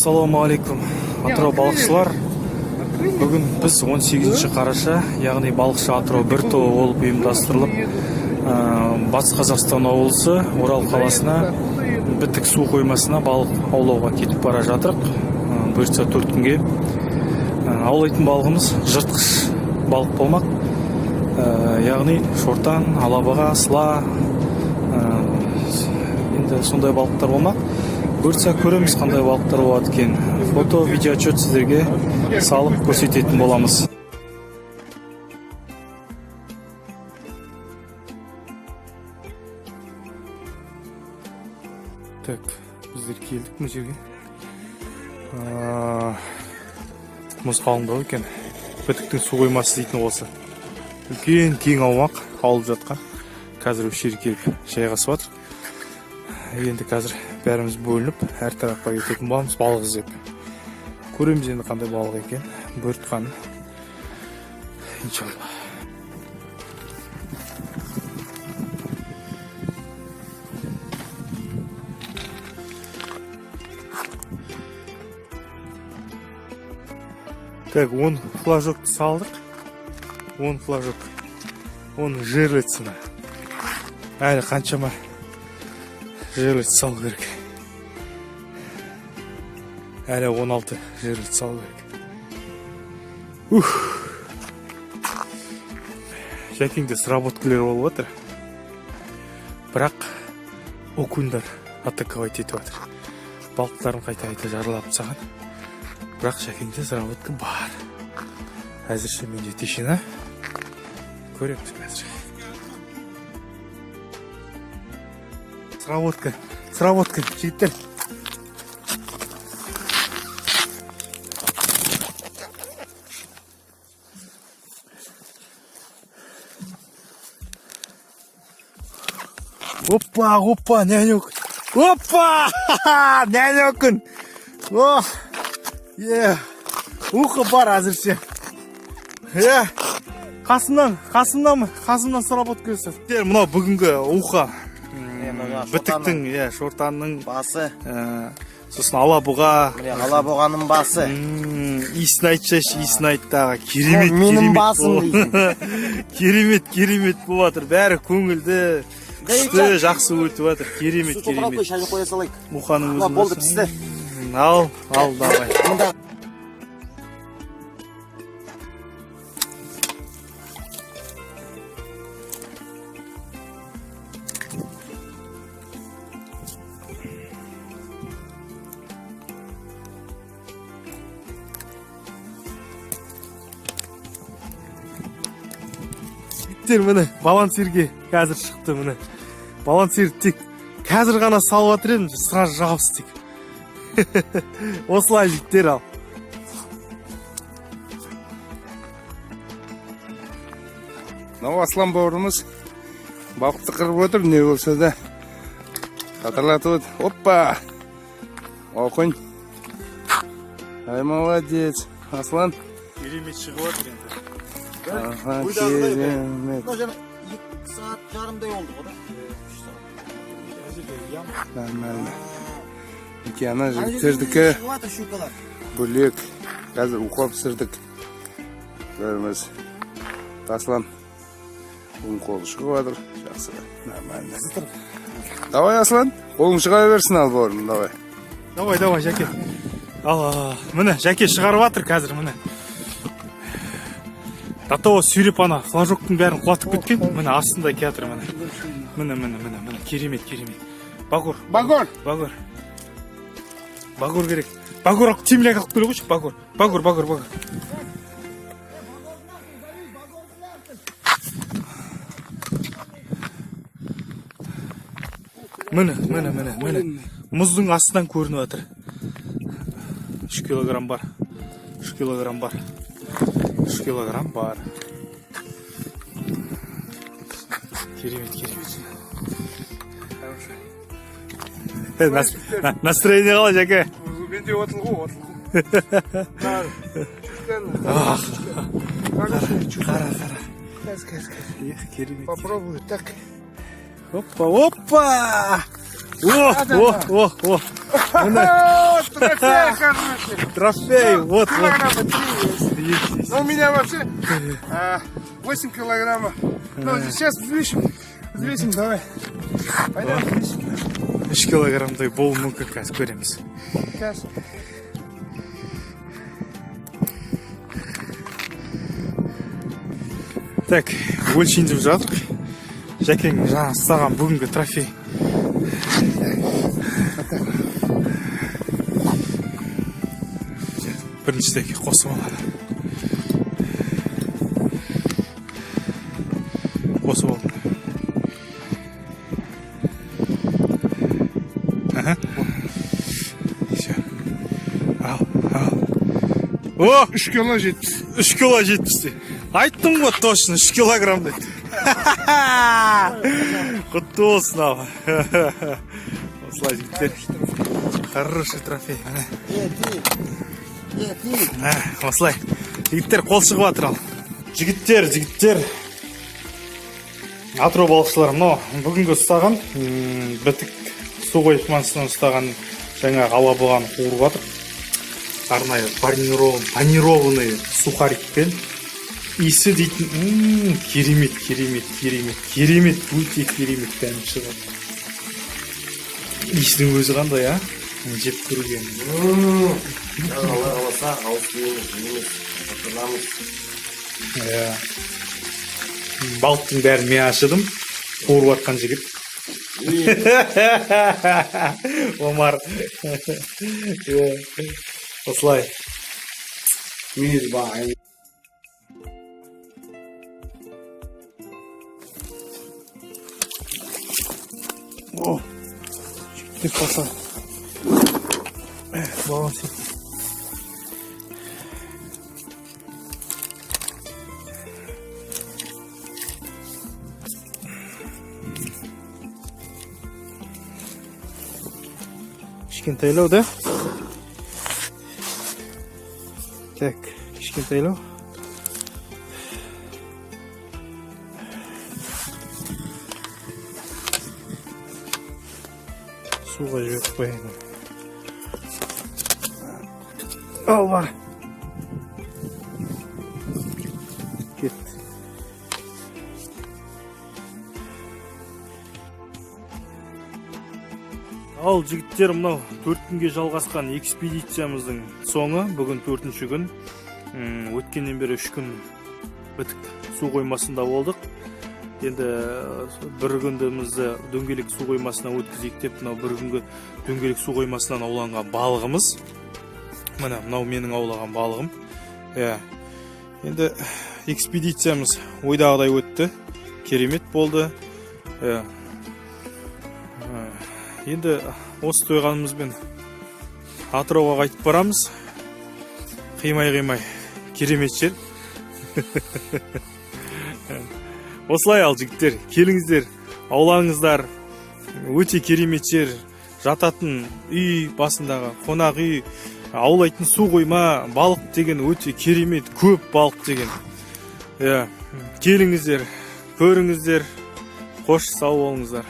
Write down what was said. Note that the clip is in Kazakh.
Ассалаумағалейкум, Атырау балықшылар. Бүгін біз 18 қараша, яғни балықшы Атырау бір тобы болып ұйымдастырылып, Батыс Қазақстан облысы Орал қаласына Бітік су қоймасына балық аулауға кетіп бара жатырық. Бұйыртса 4 күнге аулайтын балығымыз жыртқыш балық болмақ. Яғни шортан, алабаға, сыла, енді сондай балықтар болмақ. Бұйыртса көреміз қандай балықтар болады екен. Фото, видео отчет сіздерге салып көрсететін боламыз. Так, біздер келдік бұл жерге. Мұз қалыңдау екен. Бітіктің су қоймасы дейтін осы. Үлкен кең аумақ алып жатқан. Қазір өшері келіп жайғасып жатыр. Енді қазір бәріміз бөлініп, әр тарапқа кететін боламыз балық іздеп. Көреміз енді қандай балық екен, бөртқаны. Иншалла. Так, 10 флажокты салдық. 10 флажок. 10 жерлетсіні. Әлі қаншама жерлет салу керек. Әлі 16 жерлет салу керек. Жәкеңде сработкілер болып отыр. Бірақ окундар атаковать етіп отыр. Балықтарын қайта жарылап саған. Бірақ Жәкеңде сработка бар. Әзірше менде тишина. Көреміз қазір. Сработка, жігіттер. Опа, нянек. Опа, нянекін. Уқы бар әзірше. Қасымнан сработка өсір. Мұна бүгінгі уқа. Бітіктің, шортанның басы, сосын алабұға, алабұғаның басы. Иісін айтшаш, иісін айттаға. Керемет, менің басым дейсің. Керемет болып жатыр. Бәрі көңілді, күшті, жақсы өтіп жатыр. Керемет. Шай қоя салайық. Мұқаның өзін болды пісті. Ал, давай. Міне балансирге қазір шықты міне. Балансир тек қазір ғана салып жатыр едім, сразу жабысты тек. Осылай жігіттер ал. Мынау Аслан бауырымыз балықты қырып отыр, не болса да қатарлатып отыр. Оппа! Оқын. Ай, молодец. Аслан. Керемет шығып отыр енді. Керемет. 2 saat жарымдай oldu o da. Нормально. Ана жігіттердікі бөлек. Қазір ұқы пісірдік. Көріміз. Аслан. Оң қолы шығып жатыр. Жақсы. Нормально. Давай, Аслан. Қолың шыға берсін ал бауырым. Давай, Жәке. Ал, міне, Жәке шығарып жатыр қазір, міне. Татова сүйреп ана флажоктың бәрін құлатып кеткен. Міне астында театр міне. Міне. Керемет. Багор керек. Багор темлек алып келе қойшы. Багор. Міне. Мұздың астынан көрініп жатыр. 3 килограмм бар. 3 килограмм бар. Керемет. Настроение қалай, Жәке? Менде отылғу. Қара. Керемет. Попробуй, так. Опа! О. Трофей хороший. Трофей, вот. Килограмма 3 есть. Но у меня вообще 8 килограммов. Ну, сейчас взвесим, давай. Пойдем взвесим. 3 килограммдай болуы мүмкін, қазір көреміз. Сейчас. Так, өлшейін деп жатырық. Жәкең жаңа ұстаған бүгінгі трофей. Біріншідегі қосып алады. Қосып алдым. Ал. О, 3 кило 70. 3 кило 70. Айттым ғой точно 3 килограмм деп. Құтты болсын ал. Осылай жігіттер. Хороший трофей. Осылай. Жігіттер қол шығып жатыр ал. Жігіттер. Атырау балықшылар, бүгінгі ұстаған бітік су қоймасынан ұстаған жаңа ала болған қуырып жатыр. Арнайы панированный сухарикпен иісі дейтін керемет, өте керемет дәмі шығады. Иісінің өзі қандай, жеп көруге. Алла қаласа ауызсуымыз Балықтың бәрін мен ашыдым, қуырып жатқан жігіт. Омар. Осылай. О, жігіттер қалса. Балам сен. Кішкентайлау, да? Так, кішкентайлау. Суға жіберіп қояйын. Ал бар. Кет. Ал жігіттер, мынау 4 күнге жалғасқан экспедициямыздың соңы. Бүгін 4-ші күн. Өткеннен бері 3 күн бітік су қоймасында болдық. Енді бір күндімізді дөңгелек су қоймасына өткізейік деп, мынау бір күнгі дөңгелек су қоймасынан ауланған балығымыз. Мынау менің аулаған балығым. Енді экспедициямыз ойдағыдай өтті. Керемет болды. Енді осы тойғанымызбен Атырауға қайтып барамыз. Қимай керемет жер. Осылай ал жігіттер, келіңіздер, аулаңыздар. Өте керемет жер. Жататын үй басындағы қонақ үй, аулайтын су қойма, балық деген өте керемет, көп балық деген. Келіңіздер, көріңіздер. Қош, сау болыңыздар.